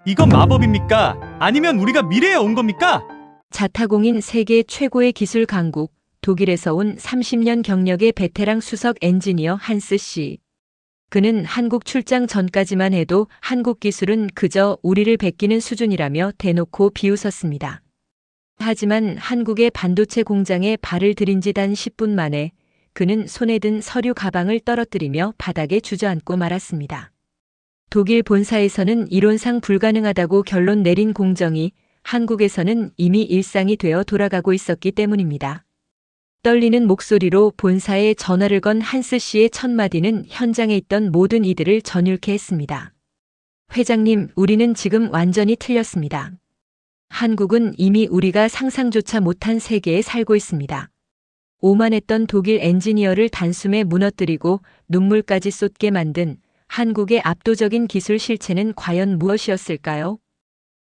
이건 마법입니까? 아니면 우리가 미래에 온 겁니까? 자타공인 세계 최고의 기술 강국, 독일에서 온 30년 경력의 베테랑 수석 엔지니어 한스 씨. 그는 한국 출장 전까지만 해도 한국 기술은 그저 우리를 베끼는 수준이라며 대놓고 비웃었습니다. 하지만 한국의 반도체 공장에 발을 들인 지 단 10분 만에 그는 손에 든 서류 가방을 떨어뜨리며 바닥에 주저앉고 말았습니다. 독일 본사에서는 이론상 불가능하다고 결론 내린 공정이 한국에서는 이미 일상이 되어 돌아가고 있었기 때문입니다. 떨리는 목소리로 본사에 전화를 건 한스 씨의 첫 마디는 현장에 있던 모든 이들을 전율케 했습니다. 회장님, 우리는 지금 완전히 틀렸습니다. 한국은 이미 우리가 상상조차 못한 세계에 살고 있습니다. 오만했던 독일 엔지니어를 단숨에 무너뜨리고 눈물까지 쏟게 만든 한국의 압도적인 기술 실체는 과연 무엇이었을까요?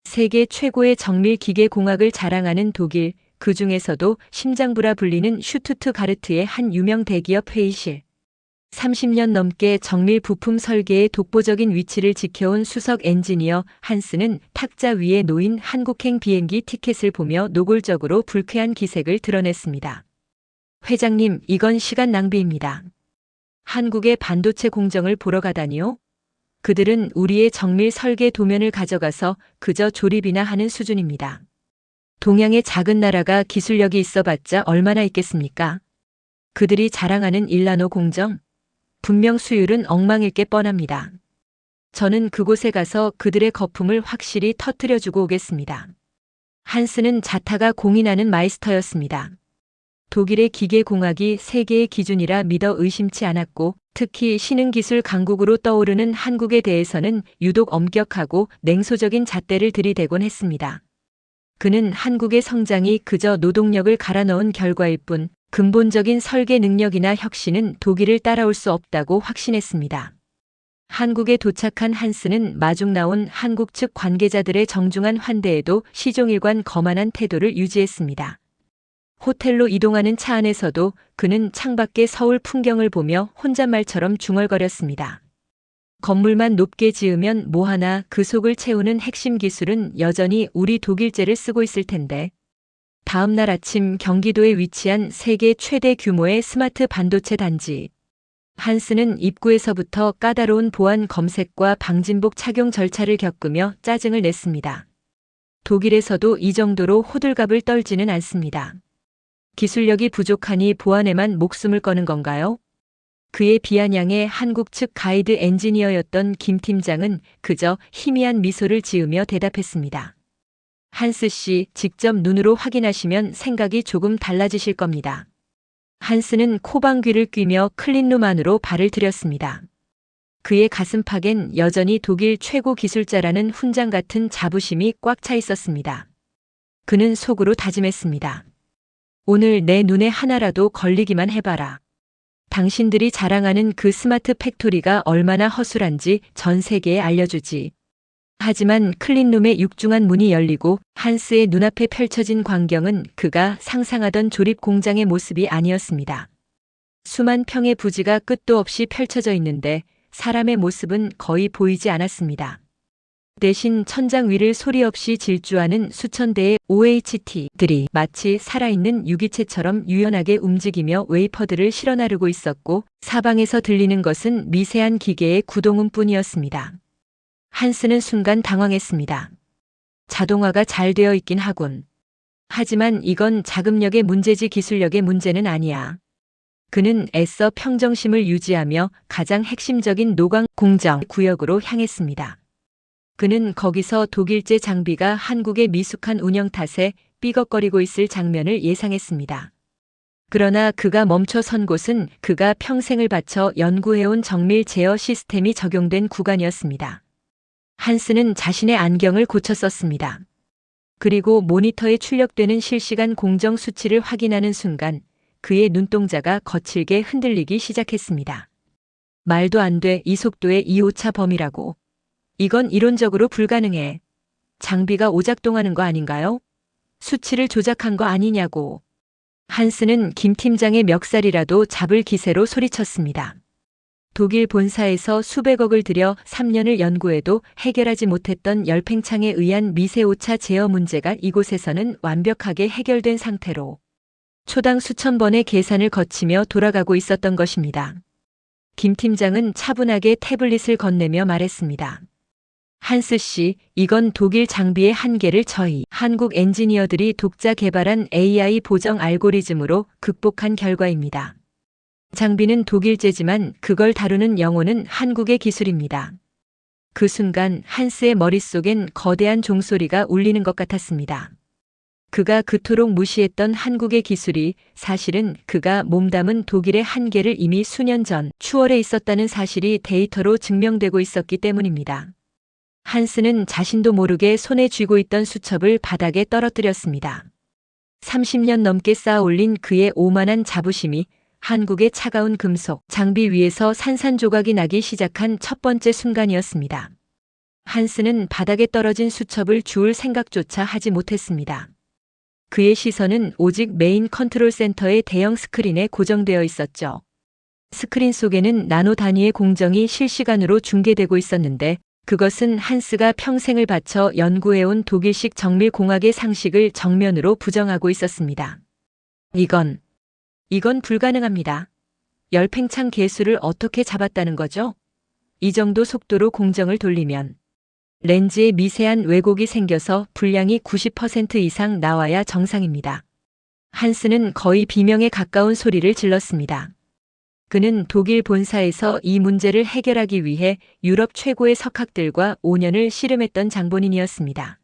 세계 최고의 정밀 기계 공학을 자랑하는 독일, 그 중에서도 심장부라 불리는 슈투트가르트의 한 유명 대기업 회의실. 30년 넘게 정밀 부품 설계의 독보적인 위치를 지켜온 수석 엔지니어 한스는 탁자 위에 놓인 한국행 비행기 티켓을 보며 노골적으로 불쾌한 기색을 드러냈습니다. 회장님, 이건 시간 낭비입니다. 한국의 반도체 공정을 보러 가다니요? 그들은 우리의 정밀 설계 도면을 가져가서 그저 조립이나 하는 수준입니다. 동양의 작은 나라가 기술력이 있어봤자 얼마나 있겠습니까? 그들이 자랑하는 일나노 공정? 분명 수율은 엉망일 게 뻔합니다. 저는 그곳에 가서 그들의 거품을 확실히 터뜨려주고 오겠습니다. 한스는 자타가 공인하는 마이스터였습니다. 독일의 기계공학이 세계의 기준이라 믿어 의심치 않았고 특히 신흥기술 강국으로 떠오르는 한국에 대해서는 유독 엄격하고 냉소적인 잣대를 들이대곤 했습니다. 그는 한국의 성장이 그저 노동력을 갈아 넣은 결과일 뿐 근본적인 설계 능력이나 혁신은 독일을 따라올 수 없다고 확신했습니다. 한국에 도착한 한스는 마중 나온 한국 측 관계자들의 정중한 환대에도 시종일관 거만한 태도를 유지했습니다. 호텔로 이동하는 차 안에서도 그는 창밖의 서울 풍경을 보며 혼잣말처럼 중얼거렸습니다. 건물만 높게 지으면 뭐하나 그 속을 채우는 핵심 기술은 여전히 우리 독일제를 쓰고 있을 텐데. 다음 날 아침 경기도에 위치한 세계 최대 규모의 스마트 반도체 단지. 한스는 입구에서부터 까다로운 보안 검색과 방진복 착용 절차를 겪으며 짜증을 냈습니다. 독일에서도 이 정도로 호들갑을 떨지는 않습니다. 기술력이 부족하니 보안에만 목숨을 거는 건가요? 그의 비아냥의 한국 측 가이드 엔지니어였던 김 팀장은 그저 희미한 미소를 지으며 대답했습니다. 한스 씨, 직접 눈으로 확인하시면 생각이 조금 달라지실 겁니다. 한스는 코방귀를 뀌며 클린룸 안으로 발을 들였습니다. 그의 가슴팍엔 여전히 독일 최고 기술자라는 훈장 같은 자부심이 꽉 차 있었습니다. 그는 속으로 다짐했습니다. 오늘 내 눈에 하나라도 걸리기만 해봐라. 당신들이 자랑하는 그 스마트 팩토리가 얼마나 허술한지 전 세계에 알려주지. 하지만 클린룸의 육중한 문이 열리고 한스의 눈앞에 펼쳐진 광경은 그가 상상하던 조립 공장의 모습이 아니었습니다. 수만 평의 부지가 끝도 없이 펼쳐져 있는데 사람의 모습은 거의 보이지 않았습니다. 대신 천장 위를 소리 없이 질주하는 수천 대의 OHT들이 마치 살아있는 유기체처럼 유연하게 움직이며 웨이퍼들을 실어 나르고 있었고 사방에서 들리는 것은 미세한 기계의 구동음뿐이었습니다. 한스는 순간 당황했습니다. 자동화가 잘 되어 있긴 하군. 하지만 이건 자금력의 문제지 기술력의 문제는 아니야. 그는 애써 평정심을 유지하며 가장 핵심적인 노광 공정 구역으로 향했습니다. 그는 거기서 독일제 장비가 한국의 미숙한 운영 탓에 삐걱거리고 있을 장면을 예상했습니다. 그러나 그가 멈춰 선 곳은 그가 평생을 바쳐 연구해온 정밀 제어 시스템이 적용된 구간이었습니다. 한스는 자신의 안경을 고쳐 썼습니다. 그리고 모니터에 출력되는 실시간 공정 수치를 확인하는 순간 그의 눈동자가 거칠게 흔들리기 시작했습니다. 말도 안 돼, 이 속도의 2오차 범위라고. 이건 이론적으로 불가능해. 장비가 오작동하는 거 아닌가요? 수치를 조작한 거 아니냐고. 한스는 김 팀장의 멱살이라도 잡을 기세로 소리쳤습니다. 독일 본사에서 수백억을 들여 3년을 연구해도 해결하지 못했던 열팽창에 의한 미세오차 제어 문제가 이곳에서는 완벽하게 해결된 상태로 초당 수천 번의 계산을 거치며 돌아가고 있었던 것입니다. 김 팀장은 차분하게 태블릿을 건네며 말했습니다. 한스 씨, 이건 독일 장비의 한계를 저희 한국 엔지니어들이 독자 개발한 AI 보정 알고리즘으로 극복한 결과입니다. 장비는 독일제지만 그걸 다루는 영혼은 한국의 기술입니다. 그 순간 한스의 머릿속엔 거대한 종소리가 울리는 것 같았습니다. 그가 그토록 무시했던 한국의 기술이 사실은 그가 몸담은 독일의 한계를 이미 수년 전 추월해 있었다는 사실이 데이터로 증명되고 있었기 때문입니다. 한스는 자신도 모르게 손에 쥐고 있던 수첩을 바닥에 떨어뜨렸습니다. 30년 넘게 쌓아 올린 그의 오만한 자부심이 한국의 차가운 금속 장비 위에서 산산조각이 나기 시작한 첫 번째 순간이었습니다. 한스는 바닥에 떨어진 수첩을 주울 생각조차 하지 못했습니다. 그의 시선은 오직 메인 컨트롤 센터의 대형 스크린에 고정되어 있었죠. 스크린 속에는 나노 단위의 공정이 실시간으로 중계되고 있었는데 그것은 한스가 평생을 바쳐 연구해온 독일식 정밀공학의 상식을 정면으로 부정하고 있었습니다. 이건 불가능합니다. 열팽창 계수를 어떻게 잡았다는 거죠? 이 정도 속도로 공정을 돌리면 렌즈에 미세한 왜곡이 생겨서 분량이 90% 이상 나와야 정상입니다. 한스는 거의 비명에 가까운 소리를 질렀습니다. 그는 독일 본사에서 이 문제를 해결하기 위해 유럽 최고의 석학들과 5년을 씨름했던 장본인이었습니다.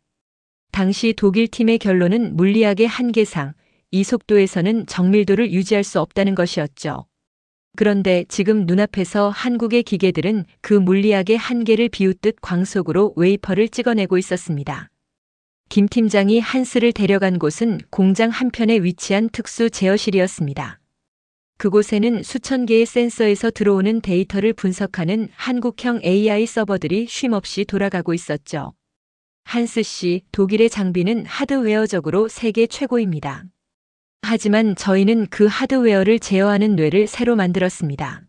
당시 독일 팀의 결론은 물리학의 한계상 이 속도에서는 정밀도를 유지할 수 없다는 것이었죠. 그런데 지금 눈앞에서 한국의 기계들은 그 물리학의 한계를 비웃듯 광속으로 웨이퍼를 찍어내고 있었습니다. 김 팀장이 한스를 데려간 곳은 공장 한편에 위치한 특수 제어실이었습니다. 그곳에는 수천 개의 센서에서 들어오는 데이터를 분석하는 한국형 AI 서버들이 쉼없이 돌아가고 있었죠. 한스 씨, 독일의 장비는 하드웨어적으로 세계 최고입니다. 하지만 저희는 그 하드웨어를 제어하는 뇌를 새로 만들었습니다.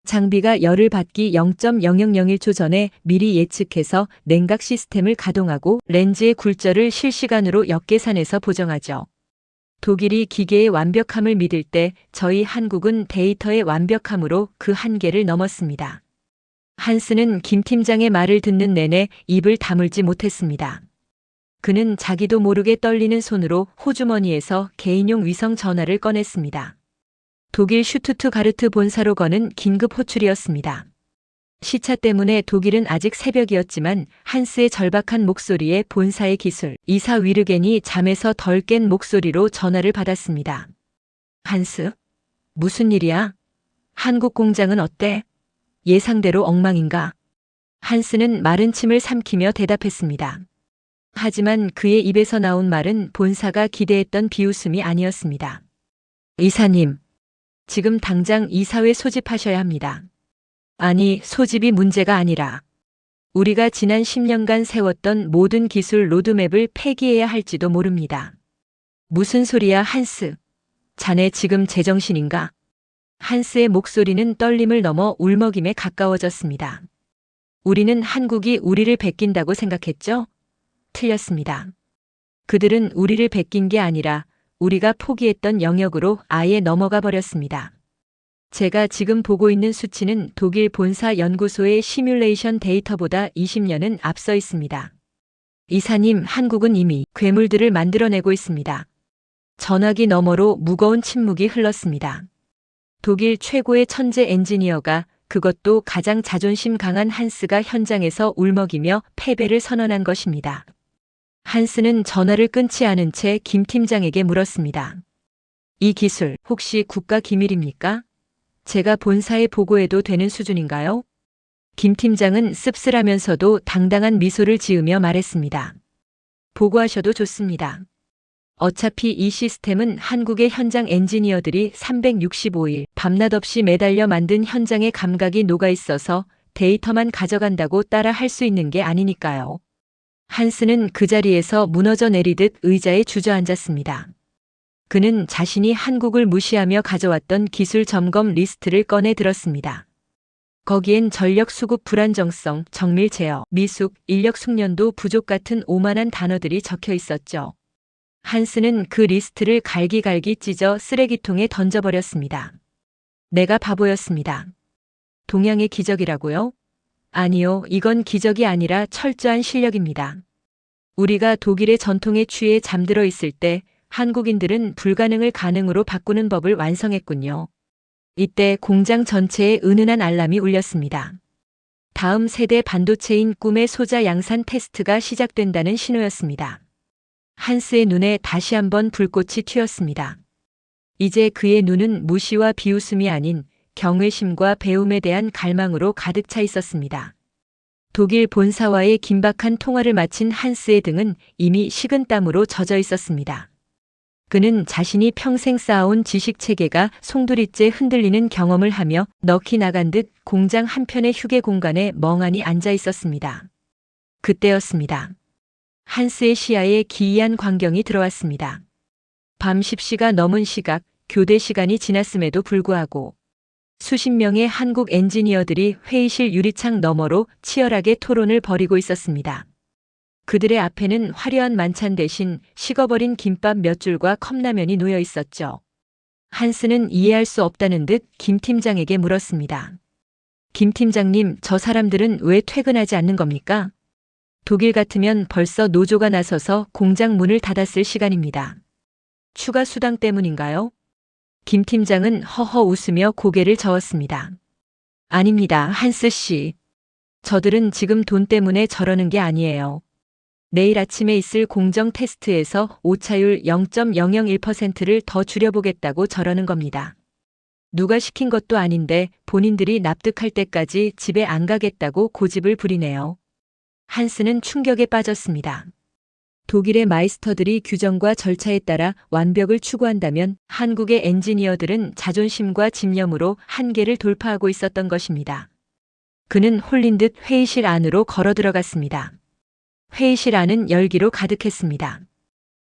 장비가 열을 받기 0.0001초 전에 미리 예측해서 냉각 시스템을 가동하고 렌즈의 굴절을 실시간으로 역계산해서 보정하죠. 독일이 기계의 완벽함을 믿을 때 저희 한국은 데이터의 완벽함으로 그 한계를 넘었습니다. 한스는 김 팀장의 말을 듣는 내내 입을 다물지 못했습니다. 그는 자기도 모르게 떨리는 손으로 호주머니에서 개인용 위성 전화를 꺼냈습니다. 독일 슈투트가르트 본사로 거는 긴급 호출이었습니다. 시차 때문에 독일은 아직 새벽이었지만 한스의 절박한 목소리에 본사의 기술 이사 위르겐이 잠에서 덜 깬 목소리로 전화를 받았습니다. 한스, 무슨 일이야? 한국 공장은 어때? 예상대로 엉망인가? 한스는 마른 침을 삼키며 대답했습니다. 하지만 그의 입에서 나온 말은 본사가 기대했던 비웃음이 아니었습니다. 이사님, 지금 당장 이사회 소집하셔야 합니다. 아니, 소집이 문제가 아니라 우리가 지난 10년간 세웠던 모든 기술 로드맵을 폐기해야 할지도 모릅니다. 무슨 소리야, 한스? 자네 지금 제정신인가? 한스의 목소리는 떨림을 넘어 울먹임에 가까워졌습니다. 우리는 한국이 우리를 베낀다고 생각했죠? 틀렸습니다. 그들은 우리를 베낀 게 아니라 우리가 포기했던 영역으로 아예 넘어가 버렸습니다. 제가 지금 보고 있는 수치는 독일 본사 연구소의 시뮬레이션 데이터보다 20년은 앞서 있습니다. 이사님, 한국은 이미 괴물들을 만들어내고 있습니다. 전화기 너머로 무거운 침묵이 흘렀습니다. 독일 최고의 천재 엔지니어가 그것도 가장 자존심 강한 한스가 현장에서 울먹이며 패배를 선언한 것입니다. 한스는 전화를 끊지 않은 채 김 팀장에게 물었습니다. 이 기술 혹시 국가 기밀입니까? 제가 본사에 보고해도 되는 수준인가요? 김 팀장은 씁쓸하면서도 당당한 미소를 지으며 말했습니다. 보고하셔도 좋습니다. 어차피 이 시스템은 한국의 현장 엔지니어들이 365일 밤낮 없이 매달려 만든 현장의 감각이 녹아있어서 데이터만 가져간다고 따라 할 수 있는 게 아니니까요. 한스는 그 자리에서 무너져 내리듯 의자에 주저앉았습니다. 그는 자신이 한국을 무시하며 가져왔던 기술 점검 리스트를 꺼내 들었습니다. 거기엔 전력 수급 불안정성, 정밀 제어, 미숙, 인력 숙련도 부족 같은 오만한 단어들이 적혀 있었죠. 한스는 그 리스트를 갈기갈기 찢어 쓰레기통에 던져버렸습니다. 내가 바보였습니다. 동양의 기적이라고요? 아니요, 이건 기적이 아니라 철저한 실력입니다. 우리가 독일의 전통에 취해 잠들어 있을 때 한국인들은 불가능을 가능으로 바꾸는 법을 완성했군요. 이때 공장 전체에 은은한 알람이 울렸습니다. 다음 세대 반도체인 꿈의 소자 양산 테스트가 시작된다는 신호였습니다. 한스의 눈에 다시 한번 불꽃이 튀었습니다. 이제 그의 눈은 무시와 비웃음이 아닌 경외심과 배움에 대한 갈망으로 가득 차 있었습니다. 독일 본사와의 긴박한 통화를 마친 한스의 등은 이미 식은땀으로 젖어 있었습니다. 그는 자신이 평생 쌓아온 지식체계가 송두리째 흔들리는 경험을 하며 넋이 나간 듯 공장 한편의 휴게 공간에 멍하니 앉아 있었습니다. 그때였습니다. 한스의 시야에 기이한 광경이 들어왔습니다. 밤 10시가 넘은 시각, 교대 시간이 지났음에도 불구하고 수십 명의 한국 엔지니어들이 회의실 유리창 너머로 치열하게 토론을 벌이고 있었습니다. 그들의 앞에는 화려한 만찬 대신 식어버린 김밥 몇 줄과 컵라면이 놓여 있었죠. 한스는 이해할 수 없다는 듯 김 팀장에게 물었습니다. 김 팀장님, 저 사람들은 왜 퇴근하지 않는 겁니까? 독일 같으면 벌써 노조가 나서서 공장 문을 닫았을 시간입니다. 추가 수당 때문인가요? 김 팀장은 허허 웃으며 고개를 저었습니다. 아닙니다, 한스 씨. 저들은 지금 돈 때문에 저러는 게 아니에요. 내일 아침에 있을 공정 테스트에서 오차율 0.001%를 더 줄여보겠다고 저러는 겁니다. 누가 시킨 것도 아닌데 본인들이 납득할 때까지 집에 안 가겠다고 고집을 부리네요. 한스는 충격에 빠졌습니다. 독일의 마이스터들이 규정과 절차에 따라 완벽을 추구한다면 한국의 엔지니어들은 자존심과 집념으로 한계를 돌파하고 있었던 것입니다. 그는 홀린 듯 회의실 안으로 걸어 들어갔습니다. 회의실 안은 열기로 가득했습니다.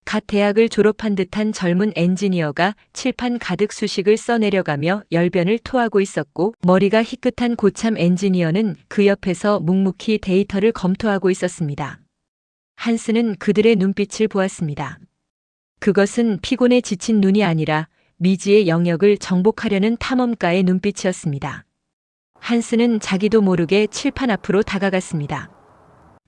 갓 대학을 졸업한 듯한 젊은 엔지니어가 칠판 가득 수식을 써내려가며 열변을 토하고 있었고, 머리가 희끗한 고참 엔지니어는 그 옆에서 묵묵히 데이터를 검토하고 있었습니다. 한스는 그들의 눈빛을 보았습니다. 그것은 피곤에 지친 눈이 아니라 미지의 영역을 정복하려는 탐험가의 눈빛이었습니다. 한스는 자기도 모르게 칠판 앞으로 다가갔습니다.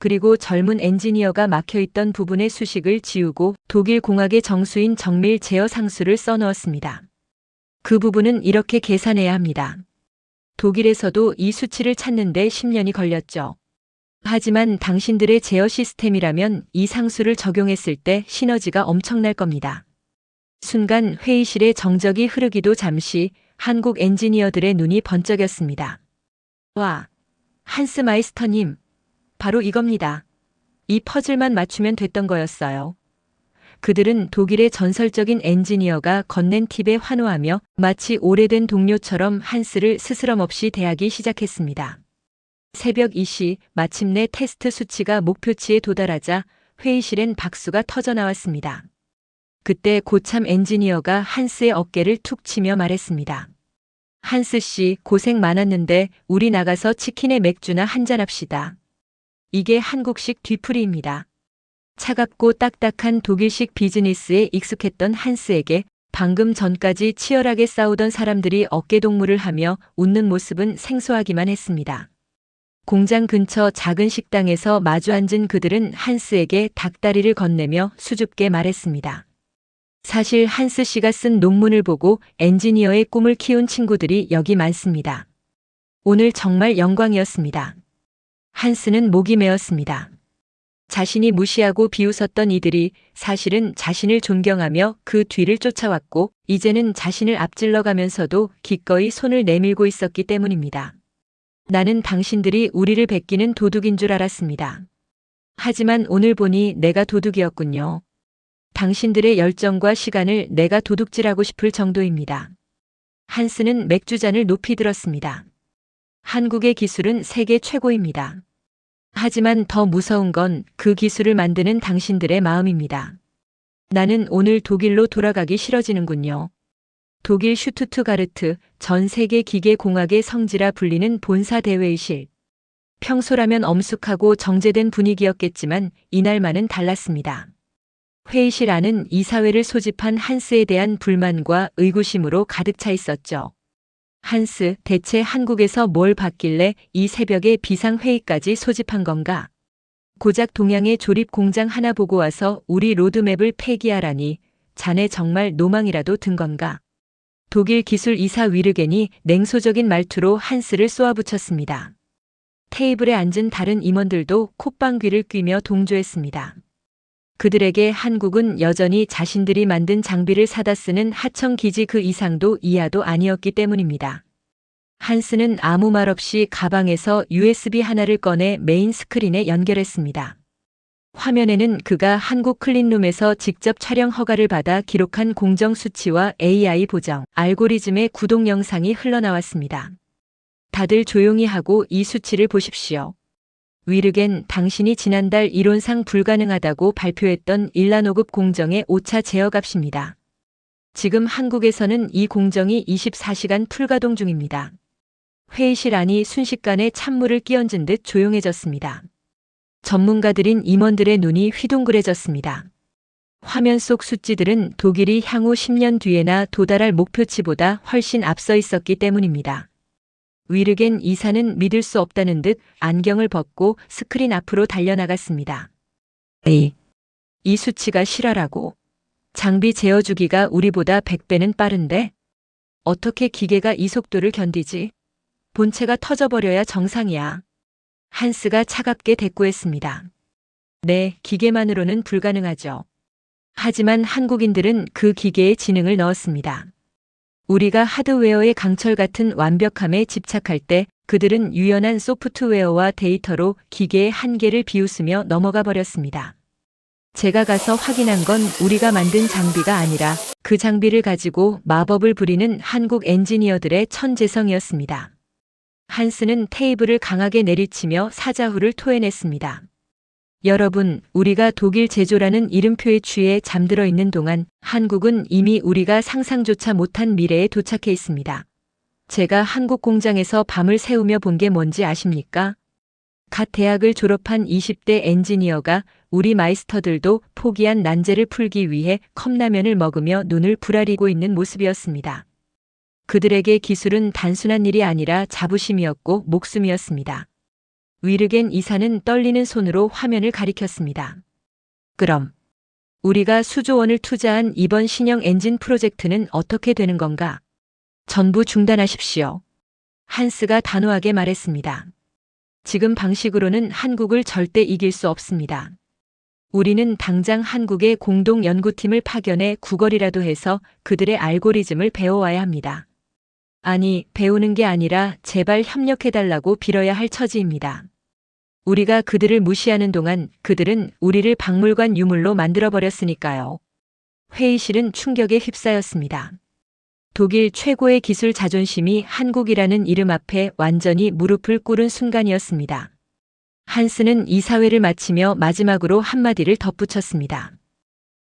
그리고 젊은 엔지니어가 막혀있던 부분의 수식을 지우고 독일 공학의 정수인 정밀 제어 상수를 써넣었습니다. 그 부분은 이렇게 계산해야 합니다. 독일에서도 이 수치를 찾는데 10년이 걸렸죠. 하지만 당신들의 제어 시스템이라면 이 상수를 적용했을 때 시너지가 엄청날 겁니다. 순간 회의실의 정적이 흐르기도 잠시 한국 엔지니어들의 눈이 번쩍였습니다. 와, 한스 마이스터님. 바로 이겁니다. 이 퍼즐만 맞추면 됐던 거였어요. 그들은 독일의 전설적인 엔지니어가 건넨 팁에 환호하며 마치 오래된 동료처럼 한스를 스스럼 없이 대하기 시작했습니다. 새벽 2시 마침내 테스트 수치가 목표치에 도달하자 회의실엔 박수가 터져 나왔습니다. 그때 고참 엔지니어가 한스의 어깨를 툭 치며 말했습니다. 한스 씨, 고생 많았는데 우리 나가서 치킨에 맥주나 한잔합시다. 이게 한국식 뒤풀이입니다. 차갑고 딱딱한 독일식 비즈니스에 익숙했던 한스에게 방금 전까지 치열하게 싸우던 사람들이 어깨동무를 하며 웃는 모습은 생소하기만 했습니다. 공장 근처 작은 식당에서 마주 앉은 그들은 한스에게 닭다리를 건네며 수줍게 말했습니다. 사실 한스 씨가 쓴 논문을 보고 엔지니어의 꿈을 키운 친구들이 여기 많습니다. 오늘 정말 영광이었습니다. 한스는 목이 메었습니다. 자신이 무시하고 비웃었던 이들이 사실은 자신을 존경하며 그 뒤를 쫓아왔고 이제는 자신을 앞질러 가면서도 기꺼이 손을 내밀고 있었기 때문입니다. 나는 당신들이 우리를 베끼는 도둑인 줄 알았습니다. 하지만 오늘 보니 내가 도둑이었군요. 당신들의 열정과 시간을 내가 도둑질하고 싶을 정도입니다. 한스는 맥주잔을 높이 들었습니다. 한국의 기술은 세계 최고입니다. 하지만 더 무서운 건 그 기술을 만드는 당신들의 마음입니다. 나는 오늘 독일로 돌아가기 싫어지는군요. 독일 슈투트가르트 전 세계 기계공학의 성지라 불리는 본사 대회의실. 평소라면 엄숙하고 정제된 분위기였겠지만 이날만은 달랐습니다. 회의실 안은 이사회를 소집한 한스에 대한 불만과 의구심으로 가득 차 있었죠. 한스, 대체 한국에서 뭘 봤길래 이 새벽에 비상회의까지 소집한 건가? 고작 동양의 조립 공장 하나 보고 와서 우리 로드맵을 폐기하라니 자네 정말 노망이라도 든 건가? 독일 기술 이사 위르겐이 냉소적인 말투로 한스를 쏘아붙였습니다. 테이블에 앉은 다른 임원들도 콧방귀를 뀌며 동조했습니다. 그들에게 한국은 여전히 자신들이 만든 장비를 사다 쓰는 하청기지 그 이상도 이하도 아니었기 때문입니다. 한스는 아무 말 없이 가방에서 USB 하나를 꺼내 메인 스크린에 연결했습니다. 화면에는 그가 한국 클린룸에서 직접 촬영 허가를 받아 기록한 공정 수치와 AI 보정, 알고리즘의 구동 영상이 흘러나왔습니다. 다들 조용히 하고 이 수치를 보십시오. 위르겐, 당신이 지난달 이론상 불가능하다고 발표했던 1나노급 공정의 오차 제어값입니다. 지금 한국에서는 이 공정이 24시간 풀가동 중입니다. 회의실 안이 순식간에 찬물을 끼얹은 듯 조용해졌습니다. 전문가들인 임원들의 눈이 휘둥그레졌습니다. 화면 속 수치들은 독일이 향후 10년 뒤에나 도달할 목표치보다 훨씬 앞서 있었기 때문입니다. 위르겐 이사는 믿을 수 없다는 듯 안경을 벗고 스크린 앞으로 달려나갔습니다. 이 수치가 실화라고. 장비 제어 주기가 우리보다 100배는 빠른데? 어떻게 기계가 이 속도를 견디지? 본체가 터져버려야 정상이야. 한스가 차갑게 대꾸했습니다. 네, 기계만으로는 불가능하죠. 하지만 한국인들은 그 기계에 지능을 넣었습니다. 우리가 하드웨어의 강철 같은 완벽함에 집착할 때 그들은 유연한 소프트웨어와 데이터로 기계의 한계를 비웃으며 넘어가 버렸습니다. 제가 가서 확인한 건 우리가 만든 장비가 아니라 그 장비를 가지고 마법을 부리는 한국 엔지니어들의 천재성이었습니다. 한스는 테이블을 강하게 내리치며 사자후를 토해냈습니다. 여러분, 우리가 독일 제조라는 이름표에 취해 잠들어 있는 동안 한국은 이미 우리가 상상조차 못한 미래에 도착해 있습니다. 제가 한국 공장에서 밤을 새우며 본 게 뭔지 아십니까? 갓 대학을 졸업한 20대 엔지니어가 우리 마이스터들도 포기한 난제를 풀기 위해 컵라면을 먹으며 눈을 부라리고 있는 모습이었습니다. 그들에게 기술은 단순한 일이 아니라 자부심이었고 목숨이었습니다. 위르겐 이사는 떨리는 손으로 화면을 가리켰습니다. 그럼 우리가 수조 원을 투자한 이번 신형 엔진 프로젝트는 어떻게 되는 건가? 전부 중단하십시오. 한스가 단호하게 말했습니다. 지금 방식으로는 한국을 절대 이길 수 없습니다. 우리는 당장 한국의 공동 연구팀을 파견해 구걸이라도 해서 그들의 알고리즘을 배워와야 합니다. 아니, 배우는 게 아니라 제발 협력해달라고 빌어야 할 처지입니다. 우리가 그들을 무시하는 동안 그들은 우리를 박물관 유물로 만들어버렸으니까요. 회의실은 충격에 휩싸였습니다. 독일 최고의 기술 자존심이 한국이라는 이름 앞에 완전히 무릎을 꿇은 순간이었습니다. 한스는 이사회를 마치며 마지막으로 한마디를 덧붙였습니다.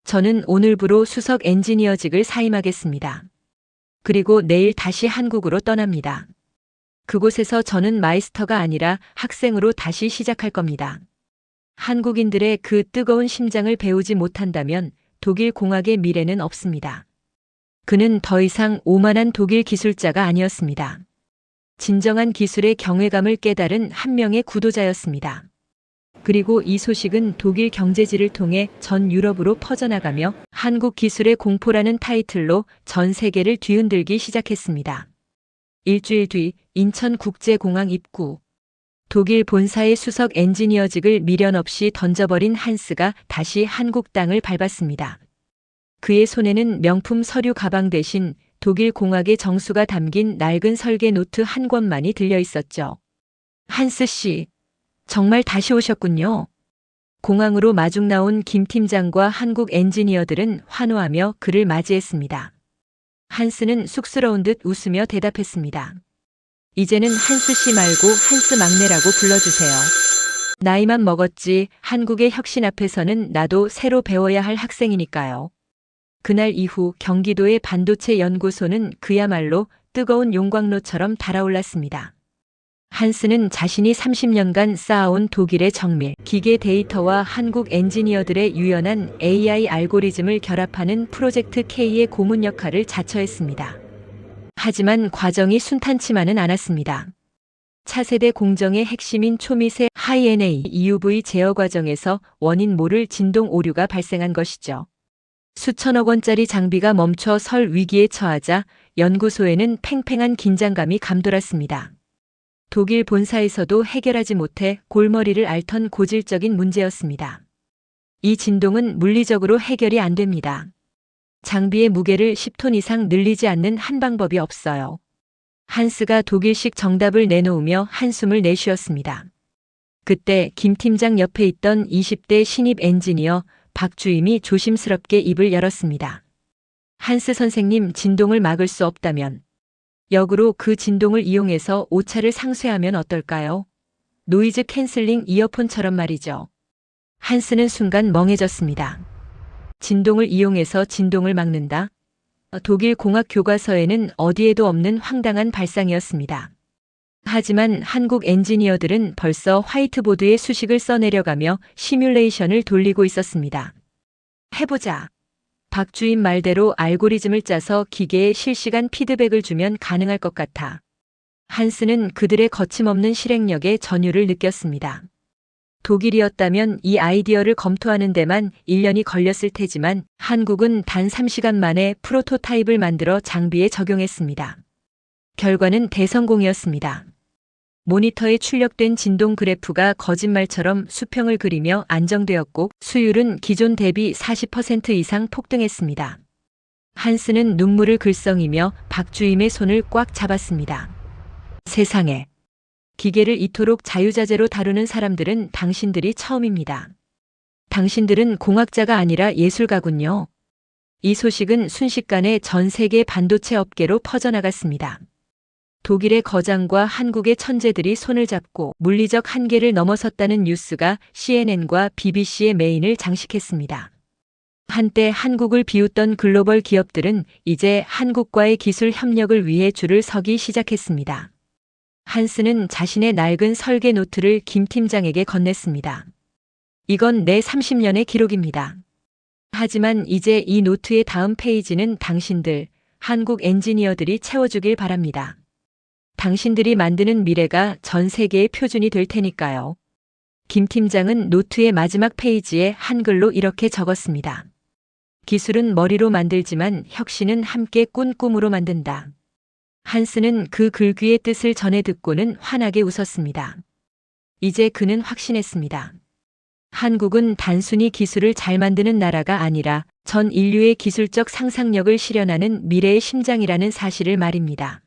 저는 오늘부로 수석 엔지니어직을 사임하겠습니다. 그리고 내일 다시 한국으로 떠납니다. 그곳에서 저는 마이스터가 아니라 학생으로 다시 시작할 겁니다. 한국인들의 그 뜨거운 심장을 배우지 못한다면 독일 공학의 미래는 없습니다. 그는 더 이상 오만한 독일 기술자가 아니었습니다. 진정한 기술의 경외감을 깨달은 한 명의 구도자였습니다. 그리고 이 소식은 독일 경제지를 통해 전 유럽으로 퍼져나가며 한국 기술의 공포라는 타이틀로 전 세계를 뒤흔들기 시작했습니다. 일주일 뒤 인천국제공항 입구. 독일 본사의 수석 엔지니어직을 미련 없이 던져버린 한스가 다시 한국 땅을 밟았습니다. 그의 손에는 명품 서류 가방 대신 독일 공학의 정수가 담긴 낡은 설계 노트 한 권만이 들려 있었죠. 한스 씨, 정말 다시 오셨군요. 공항으로 마중 나온 김 팀장과 한국 엔지니어들은 환호하며 그를 맞이했습니다. 한스는 쑥스러운 듯 웃으며 대답했습니다. 이제는 한스 씨 말고 한스 막내라고 불러주세요. 나이만 먹었지 한국의 혁신 앞에서는 나도 새로 배워야 할 학생이니까요. 그날 이후 경기도의 반도체 연구소는 그야말로 뜨거운 용광로처럼 달아올랐습니다. 한스는 자신이 30년간 쌓아온 독일의 정밀 기계 데이터와 한국 엔지니어들의 유연한 AI 알고리즘을 결합하는 프로젝트 K의 고문 역할을 자처했습니다. 하지만 과정이 순탄치만은 않았습니다. 차세대 공정의 핵심인 초미세 하이-NA EUV 제어 과정에서 원인 모를 진동 오류가 발생한 것이죠. 수천억 원짜리 장비가 멈춰 설 위기에 처하자 연구소에는 팽팽한 긴장감이 감돌았습니다. 독일 본사에서도 해결하지 못해 골머리를 앓던 고질적인 문제였습니다. 이 진동은 물리적으로 해결이 안 됩니다. 장비의 무게를 10톤 이상 늘리지 않는 한 방법이 없어요. 한스가 독일식 정답을 내놓으며 한숨을 내쉬었습니다. 그때 김 팀장 옆에 있던 20대 신입 엔지니어 박주임이 조심스럽게 입을 열었습니다. 한스 선생님, 진동을 막을 수 없다면 역으로 그 진동을 이용해서 오차를 상쇄하면 어떨까요? 노이즈 캔슬링 이어폰처럼 말이죠. 한스는 순간 멍해졌습니다. 진동을 이용해서 진동을 막는다? 독일 공학 교과서에는 어디에도 없는 황당한 발상이었습니다. 하지만 한국 엔지니어들은 벌써 화이트보드에 수식을 써내려가며 시뮬레이션을 돌리고 있었습니다. 해보자. 박주임 말대로 알고리즘을 짜서 기계에 실시간 피드백을 주면 가능할 것 같아. 한스는 그들의 거침없는 실행력에 전율을 느꼈습니다. 독일이었다면 이 아이디어를 검토하는 데만 1년이 걸렸을 테지만 한국은 단 3시간 만에 프로토타입을 만들어 장비에 적용했습니다. 결과는 대성공이었습니다. 모니터에 출력된 진동 그래프가 거짓말처럼 수평을 그리며 안정되었고 수율은 기존 대비 40% 이상 폭등했습니다. 한스는 눈물을 글썽이며 박주임의 손을 꽉 잡았습니다. 세상에. 기계를 이토록 자유자재로 다루는 사람들은 당신들이 처음입니다. 당신들은 공학자가 아니라 예술가군요. 이 소식은 순식간에 전 세계 반도체 업계로 퍼져나갔습니다. 독일의 거장과 한국의 천재들이 손을 잡고 물리적 한계를 넘어섰다는 뉴스가 CNN과 BBC의 메인을 장식했습니다. 한때 한국을 비웃던 글로벌 기업들은 이제 한국과의 기술 협력을 위해 줄을 서기 시작했습니다. 한스는 자신의 낡은 설계 노트를 김 팀장에게 건넸습니다. 이건 내 30년의 기록입니다. 하지만 이제 이 노트의 다음 페이지는 당신들, 한국 엔지니어들이 채워주길 바랍니다. 당신들이 만드는 미래가 전 세계의 표준이 될 테니까요. 김 팀장은 노트의 마지막 페이지에 한글로 이렇게 적었습니다. 기술은 머리로 만들지만 혁신은 함께 꾼 꿈으로 만든다. 한스는 그 글귀의 뜻을 전해 듣고는 환하게 웃었습니다. 이제 그는 확신했습니다. 한국은 단순히 기술을 잘 만드는 나라가 아니라 전 인류의 기술적 상상력을 실현하는 미래의 심장이라는 사실을 말입니다.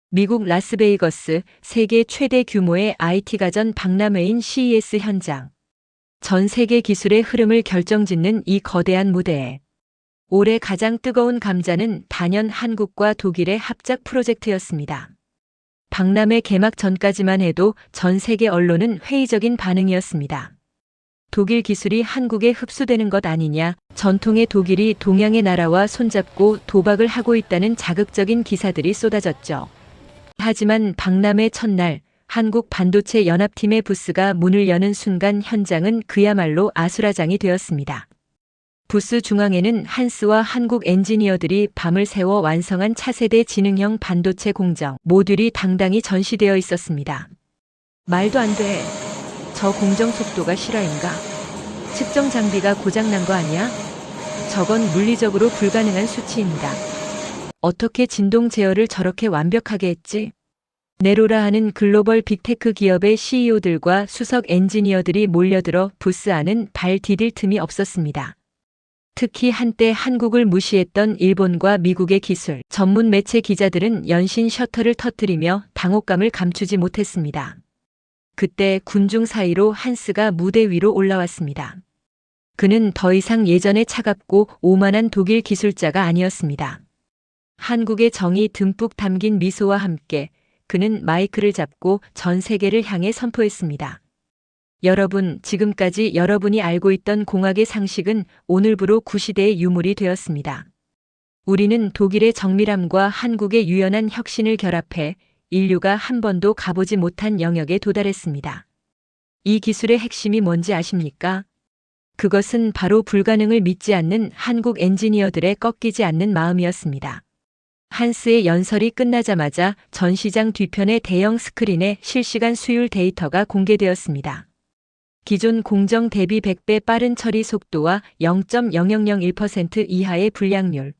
미국 라스베이거스 세계 최대 규모의 IT 가전 박람회인 CES 현장. 전 세계 기술의 흐름을 결정짓는 이 거대한 무대에 올해 가장 뜨거운 감자는 단연 한국과 독일의 합작 프로젝트였습니다. 박람회 개막 전까지만 해도 전 세계 언론은 회의적인 반응이었습니다. 독일 기술이 한국에 흡수되는 것 아니냐, 전통의 독일이 동양의 나라와 손잡고 도박을 하고 있다는 자극적인 기사들이 쏟아졌죠. 하지만 박람회 첫날 한국 반도체 연합팀의 부스가 문을 여는 순간 현장은 그야말로 아수라장이 되었습니다. 부스 중앙에는 한스와 한국 엔지니어들이 밤을 새워 완성한 차세대 지능형 반도체 공정 모듈이 당당히 전시되어 있었습니다. 말도 안 돼. 저 공정 속도가 실화인가? 측정 장비가 고장난 거 아니야? 저건 물리적으로 불가능한 수치입니다. 어떻게 진동 제어를 저렇게 완벽하게 했지? 네로라 하는 글로벌 빅테크 기업의 CEO들과 수석 엔지니어들이 몰려들어 부스 안은 발 디딜 틈이 없었습니다. 특히 한때 한국을 무시했던 일본과 미국의 기술 전문 매체 기자들은 연신 셔터를 터뜨리며 당혹감을 감추지 못했습니다. 그때 군중 사이로 한스가 무대 위로 올라왔습니다. 그는 더 이상 예전의 차갑고 오만한 독일 기술자가 아니었습니다. 한국의 정이 듬뿍 담긴 미소와 함께 그는 마이크를 잡고 전 세계를 향해 선포했습니다. 여러분, 지금까지 여러분이 알고 있던 공학의 상식은 오늘부로 구시대의 유물이 되었습니다. 우리는 독일의 정밀함과 한국의 유연한 혁신을 결합해 인류가 한 번도 가보지 못한 영역에 도달했습니다. 이 기술의 핵심이 뭔지 아십니까? 그것은 바로 불가능을 믿지 않는 한국 엔지니어들의 꺾이지 않는 마음이었습니다. 한스의 연설이 끝나자마자 전시장 뒤편의 대형 스크린에 실시간 수율 데이터가 공개되었습니다. 기존 공정 대비 100배 빠른 처리 속도와 0.0001% 이하의 불량률.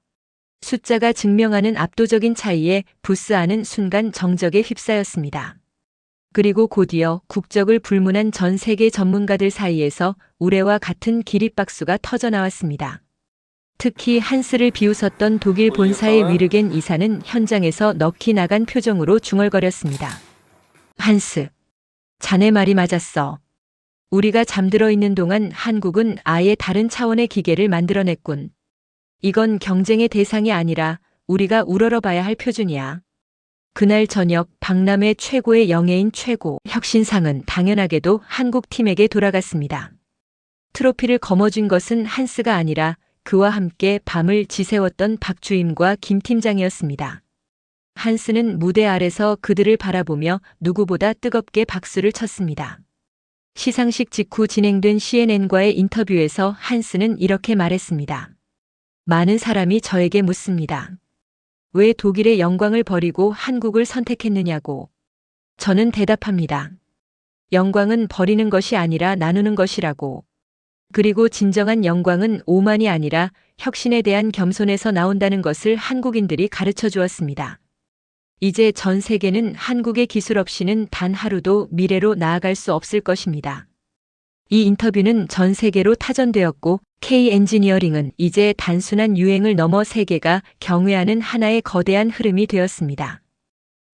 숫자가 증명하는 압도적인 차이에 부스 안은 순간 정적에 휩싸였습니다. 그리고 곧이어 국적을 불문한 전 세계 전문가들 사이에서 우레와 같은 기립박수가 터져나왔습니다. 특히 한스를 비웃었던 독일 본사의 위르겐 이사는 현장에서 넋이 나간 표정으로 중얼거렸습니다. 한스, 자네 말이 맞았어. 우리가 잠들어 있는 동안 한국은 아예 다른 차원의 기계를 만들어냈군. 이건 경쟁의 대상이 아니라 우리가 우러러봐야 할 표준이야. 그날 저녁 박람회 최고의 영예인 최고 혁신상은 당연하게도 한국 팀에게 돌아갔습니다. 트로피를 거머쥔 것은 한스가 아니라 그와 함께 밤을 지새웠던 박주임과 김 팀장이었습니다. 한스는 무대 아래서 그들을 바라보며 누구보다 뜨겁게 박수를 쳤습니다. 시상식 직후 진행된 CNN과의 인터뷰에서 한스는 이렇게 말했습니다. 많은 사람이 저에게 묻습니다. 왜 독일의 영광을 버리고 한국을 선택했느냐고. 저는 대답합니다. 영광은 버리는 것이 아니라 나누는 것이라고. 그리고 진정한 영광은 오만이 아니라 혁신에 대한 겸손에서 나온다는 것을 한국인들이 가르쳐 주었습니다. 이제 전 세계는 한국의 기술 없이는 단 하루도 미래로 나아갈 수 없을 것입니다. 이 인터뷰는 전 세계로 타전되었고 K 엔지니어링은 이제 단순한 유행을 넘어 세계가 경외하는 하나의 거대한 흐름이 되었습니다.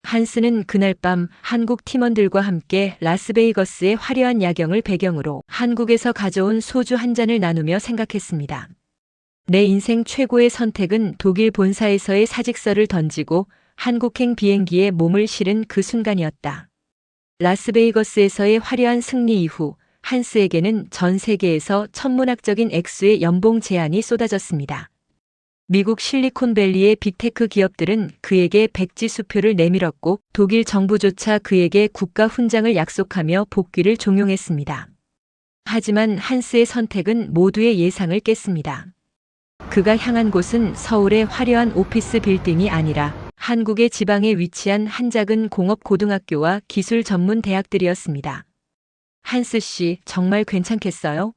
한스는 그날 밤 한국 팀원들과 함께 라스베이거스의 화려한 야경을 배경으로 한국에서 가져온 소주 한 잔을 나누며 생각했습니다. 내 인생 최고의 선택은 독일 본사에서의 사직서를 던지고 한국행 비행기에 몸을 실은 그 순간이었다. 라스베이거스에서의 화려한 승리 이후 한스에게는 전 세계에서 천문학적인 액수의 연봉 제안이 쏟아졌습니다. 미국 실리콘밸리의 빅테크 기업들은 그에게 백지 수표를 내밀었고 독일 정부조차 그에게 국가 훈장을 약속하며 복귀를 종용했습니다. 하지만 한스의 선택은 모두의 예상을 깼습니다. 그가 향한 곳은 서울의 화려한 오피스 빌딩이 아니라 한국의 지방에 위치한 한 작은 공업 고등학교와 기술 전문 대학들이었습니다. 한스 씨, 정말 괜찮겠어요?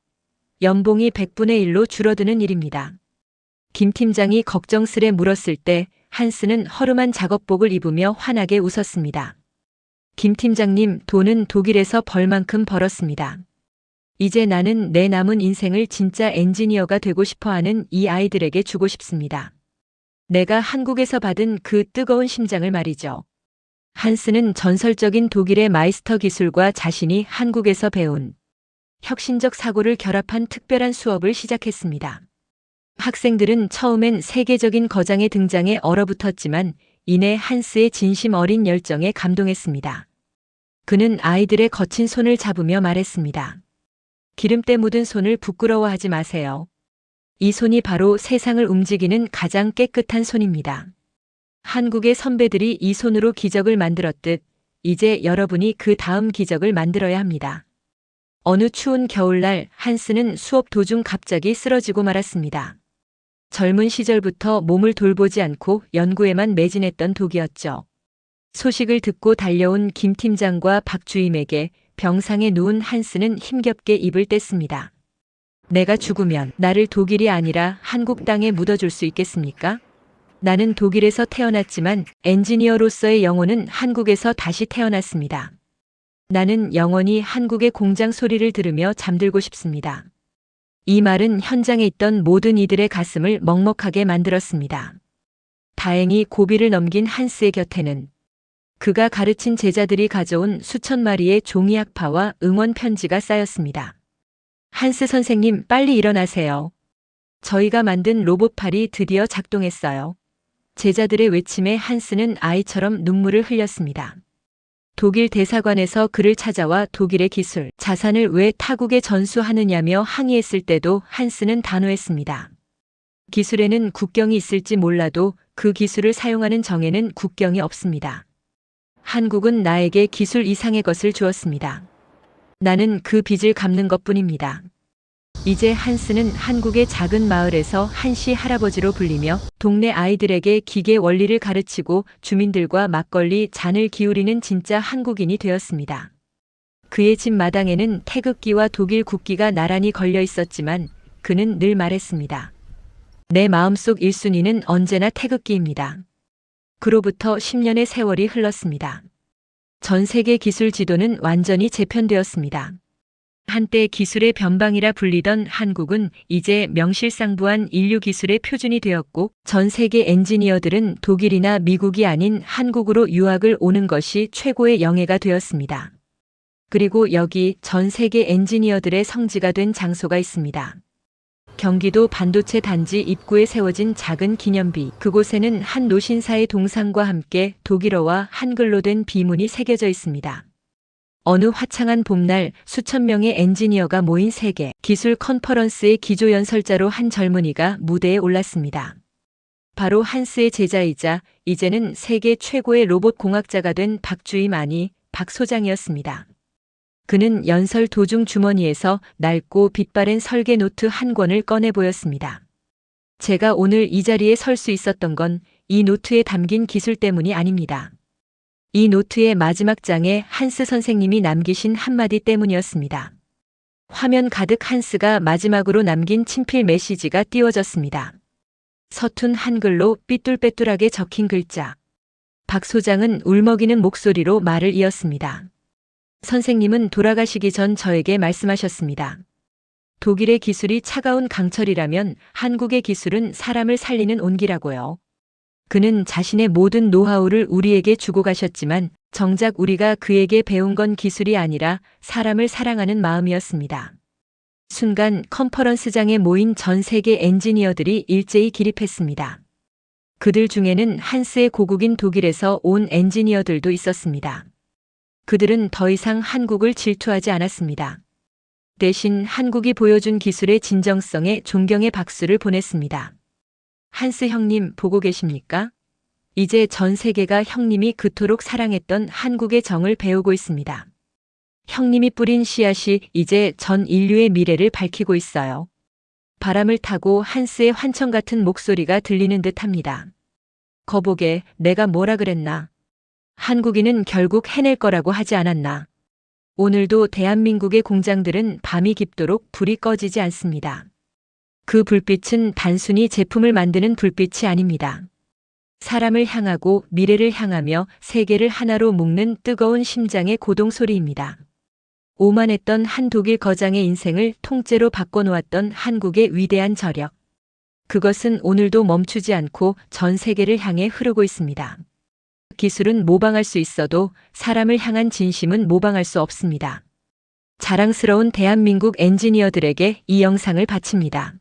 연봉이 100분의 1로 줄어드는 일입니다. 김 팀장이 걱정스레 물었을 때 한스는 허름한 작업복을 입으며 환하게 웃었습니다. 김 팀장님, 돈은 독일에서 벌 만큼 벌었습니다. 이제 나는 내 남은 인생을 진짜 엔지니어가 되고 싶어하는 이 아이들에게 주고 싶습니다. 내가 한국에서 받은 그 뜨거운 심장을 말이죠. 한스는 전설적인 독일의 마이스터 기술과 자신이 한국에서 배운 혁신적 사고를 결합한 특별한 수업을 시작했습니다. 학생들은 처음엔 세계적인 거장의 등장에 얼어붙었지만 이내 한스의 진심 어린 열정에 감동했습니다. 그는 아이들의 거친 손을 잡으며 말했습니다. 기름때 묻은 손을 부끄러워하지 마세요. 이 손이 바로 세상을 움직이는 가장 깨끗한 손입니다. 한국의 선배들이 이 손으로 기적을 만들었듯 이제 여러분이 그 다음 기적을 만들어야 합니다. 어느 추운 겨울날 한스는 수업 도중 갑자기 쓰러지고 말았습니다. 젊은 시절부터 몸을 돌보지 않고 연구에만 매진했던 독이었죠. 소식을 듣고 달려온 김 팀장과 박 주임에게 병상에 누운 한스는 힘겹게 입을 뗐습니다. 내가 죽으면 나를 독일이 아니라 한국 땅에 묻어줄 수 있겠습니까? 나는 독일에서 태어났지만 엔지니어로서의 영혼은 한국에서 다시 태어났습니다. 나는 영원히 한국의 공장 소리를 들으며 잠들고 싶습니다. 이 말은 현장에 있던 모든 이들의 가슴을 먹먹하게 만들었습니다. 다행히 고비를 넘긴 한스의 곁에는 그가 가르친 제자들이 가져온 수천 마리의 종이 학파와 응원 편지가 쌓였습니다. 한스 선생님, 빨리 일어나세요. 저희가 만든 로봇팔이 드디어 작동했어요. 제자들의 외침에 한스는 아이처럼 눈물을 흘렸습니다. 독일 대사관에서 그를 찾아와 독일의 기술, 자산을 왜 타국에 전수하느냐며 항의했을 때도 한스는 단호했습니다. 기술에는 국경이 있을지 몰라도 그 기술을 사용하는 정에는 국경이 없습니다. 한국은 나에게 기술 이상의 것을 주었습니다. 나는 그 빚을 갚는 것뿐입니다. 이제 한스는 한국의 작은 마을에서 한시 할아버지로 불리며 동네 아이들에게 기계 원리를 가르치고 주민들과 막걸리 잔을 기울이는 진짜 한국인이 되었습니다. 그의 집 마당에는 태극기와 독일 국기가 나란히 걸려 있었지만 그는 늘 말했습니다. 내 마음속 1순위는 언제나 태극기입니다. 그로부터 10년의 세월이 흘렀습니다. 전 세계 기술 지도는 완전히 재편되었습니다. 한때 기술의 변방이라 불리던 한국은 이제 명실상부한 인류 기술의 표준이 되었고 전 세계 엔지니어들은 독일이나 미국이 아닌 한국으로 유학을 오는 것이 최고의 영예가 되었습니다. 그리고 여기 전 세계 엔지니어들의 성지가 된 장소가 있습니다. 경기도 반도체 단지 입구에 세워진 작은 기념비. 그곳에는 한 노신사의 동상과 함께 독일어와 한글로 된 비문이 새겨져 있습니다. 어느 화창한 봄날 수천 명의 엔지니어가 모인 세계 기술 컨퍼런스의 기조연설자로 한 젊은이가 무대에 올랐습니다. 바로 한스의 제자이자 이제는 세계 최고의 로봇 공학자가 된 박주임 아니 박 소장이었습니다. 그는 연설 도중 주머니에서 낡고 빛바랜 설계 노트 한 권을 꺼내 보였습니다. 제가 오늘 이 자리에 설 수 있었던 건 이 노트에 담긴 기술 때문이 아닙니다. 이 노트의 마지막 장에 한스 선생님이 남기신 한마디 때문이었습니다. 화면 가득 한스가 마지막으로 남긴 친필 메시지가 띄워졌습니다. 서툰 한글로 삐뚤빼뚤하게 적힌 글자. 박 소장은 울먹이는 목소리로 말을 이었습니다. 선생님은 돌아가시기 전 저에게 말씀하셨습니다. 독일의 기술이 차가운 강철이라면 한국의 기술은 사람을 살리는 온기라고요. 그는 자신의 모든 노하우를 우리에게 주고 가셨지만 정작 우리가 그에게 배운 건 기술이 아니라 사람을 사랑하는 마음이었습니다. 순간 컨퍼런스장에 모인 전 세계 엔지니어들이 일제히 기립했습니다. 그들 중에는 한스의 고국인 독일에서 온 엔지니어들도 있었습니다. 그들은 더 이상 한국을 질투하지 않았습니다. 대신 한국이 보여준 기술의 진정성에 존경의 박수를 보냈습니다. 한스 형님 보고 계십니까? 이제 전 세계가 형님이 그토록 사랑했던 한국의 정을 배우고 있습니다. 형님이 뿌린 씨앗이 이제 전 인류의 미래를 밝히고 있어요. 바람을 타고 한스의 환청 같은 목소리가 들리는 듯합니다. 거보게, 내가 뭐라 그랬나? 한국인은 결국 해낼 거라고 하지 않았나? 오늘도 대한민국의 공장들은 밤이 깊도록 불이 꺼지지 않습니다. 그 불빛은 단순히 제품을 만드는 불빛이 아닙니다. 사람을 향하고 미래를 향하며 세계를 하나로 묶는 뜨거운 심장의 고동 소리입니다. 오만했던 한 독일 거장의 인생을 통째로 바꿔놓았던 한국의 위대한 저력. 그것은 오늘도 멈추지 않고 전 세계를 향해 흐르고 있습니다. 기술은 모방할 수 있어도 사람을 향한 진심은 모방할 수 없습니다. 자랑스러운 대한민국 엔지니어들에게 이 영상을 바칩니다.